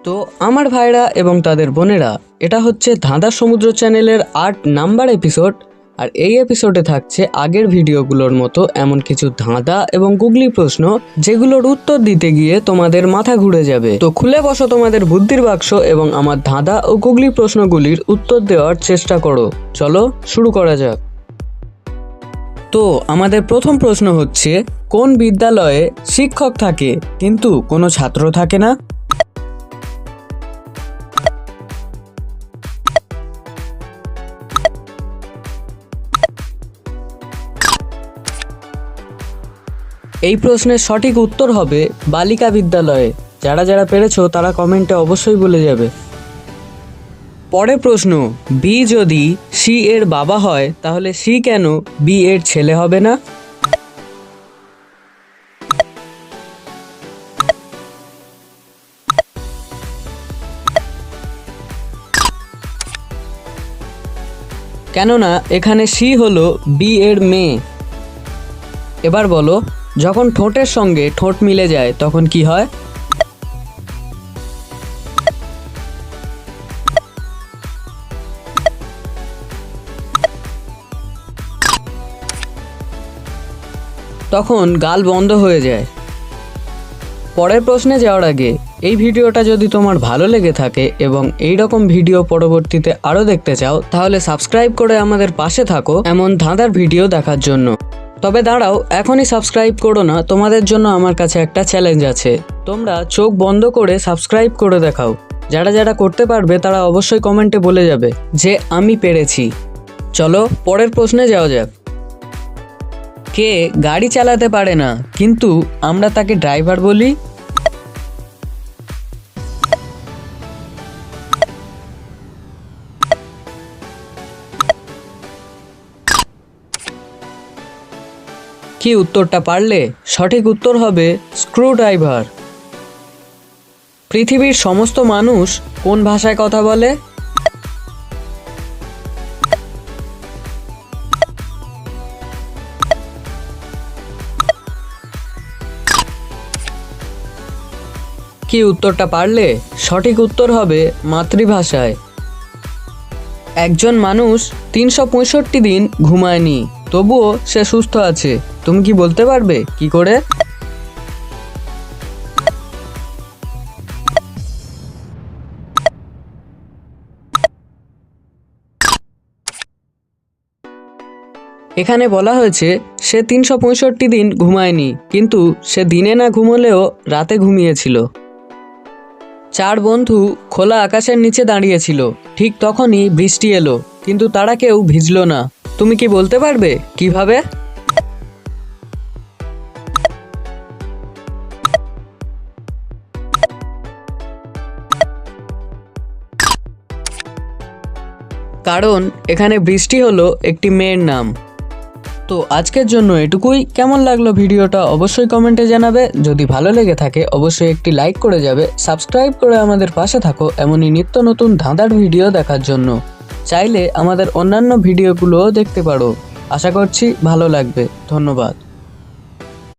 তো আমার ভাইরা এবং তাদের বোনেরা, এটা হচ্ছে ধাঁধা সমুদ্র চ্যানেলের 8 নাম্বার এপিসোড। আর এই এপিসোডে থাকছে আগের ভিডিওগুলোর মতো এমন কিছু ধাঁধা এবং গুগলি প্রশ্ন যেগুলোর উত্তর দিতে গিয়ে তোমাদের মাথা ঘুরে যাবে। তো খুলে বসো তোমাদের বুদ্ধির বাক্স এবং আমার ধাঁধা ও গুগলি প্রশ্নগুলির উত্তর দেওয়ার চেষ্টা করো। চলো শুরু করা যাক। তো আমাদের প্রথম প্রশ্ন হচ্ছে, কোন বিদ্যালয়ে শিক্ষক থাকে কিন্তু কোনো ছাত্র থাকে না? এই প্রশ্নের সঠিক উত্তর হবে বালিকা বিদ্যালয়ে। যারা যারা পেরেছো তারা কমেন্টে অবশ্যই বলে যাবে। পরের প্রশ্ন, বি যদি সি এর বাবা হয় তাহলে সি কেন বি এর ছেলে হবে না? কেননা এখানে সি হলো বি এর মেয়ে। এবার বলো, যখন ঠোঁটের সঙ্গে ঠোঁট মিলে যায় তখন কি হয়? তখন গাল বন্ধ হয়ে যায়। পরের প্রশ্নে যাওয়ার আগে এই ভিডিওটা যদি তোমার ভালো লেগে থাকে এবং এই রকম ভিডিও পরবর্তীতে আরও দেখতে চাও তাহলে সাবস্ক্রাইব করে আমাদের পাশে থাকো এমন ধাঁধার ভিডিও দেখার জন্য। তবে দাঁড়াও, এখনই সাবস্ক্রাইব করো না, তোমাদের জন্য আমার কাছে একটা চ্যালেঞ্জ আছে। তোমরা চোখ বন্ধ করে সাবস্ক্রাইব করে দেখাও। যারা যারা করতে পারবে তারা অবশ্যই কমেন্টে বলে যাবে যে আমি পেরেছি। চলো পরের প্রশ্নে যাওয়া যাক। কে গাড়ি চালাতে পারে না কিন্তু আমরা তাকে ড্রাইভার বলি? কি উত্তরটা পারলে? সঠিক উত্তর হবে স্ক্রু ড্রাইভার। পৃথিবীর সমস্ত মানুষ কোন ভাষায় কথা বলে? কি উত্তরটা পারলে? সঠিক উত্তর হবে মাতৃভাষায়। একজন মানুষ 365 দিন ঘুমায়নি তবুও সে সুস্থ আছে। তুমি কি বলতে পারবে কি করে? এখানে বলা হয়েছে সে 365 দিন ঘুমায়নি, কিন্তু সে দিনে না ঘুমোলেও রাতে ঘুমিয়েছিল। 4 বন্ধু খোলা আকাশের নিচে দাঁড়িয়েছিল, ঠিক তখনই বৃষ্টি এলো, কিন্তু তারা কেউ ভিজলো না। তুমি কি বলতে পারবে কিভাবে? কারণ এখানে বৃষ্টি হলো একটি মেয়ের নাম। তো আজকের জন্য এটুকুই। কেমন লাগলো ভিডিওটা অবশ্যই কমেন্টে জানাবে। যদি ভালো লেগে থাকে অবশ্যই একটি লাইক করে যাবে। সাবস্ক্রাইব করে আমাদের পাশে থাকো এমনই নিত্য নতুন ধাঁধার ভিডিও দেখার জন্য। চাইলে আমাদের অন্যান্য ভিডিওগুলোও দেখতে পারো। আশা করছি ভালো লাগবে। ধন্যবাদ।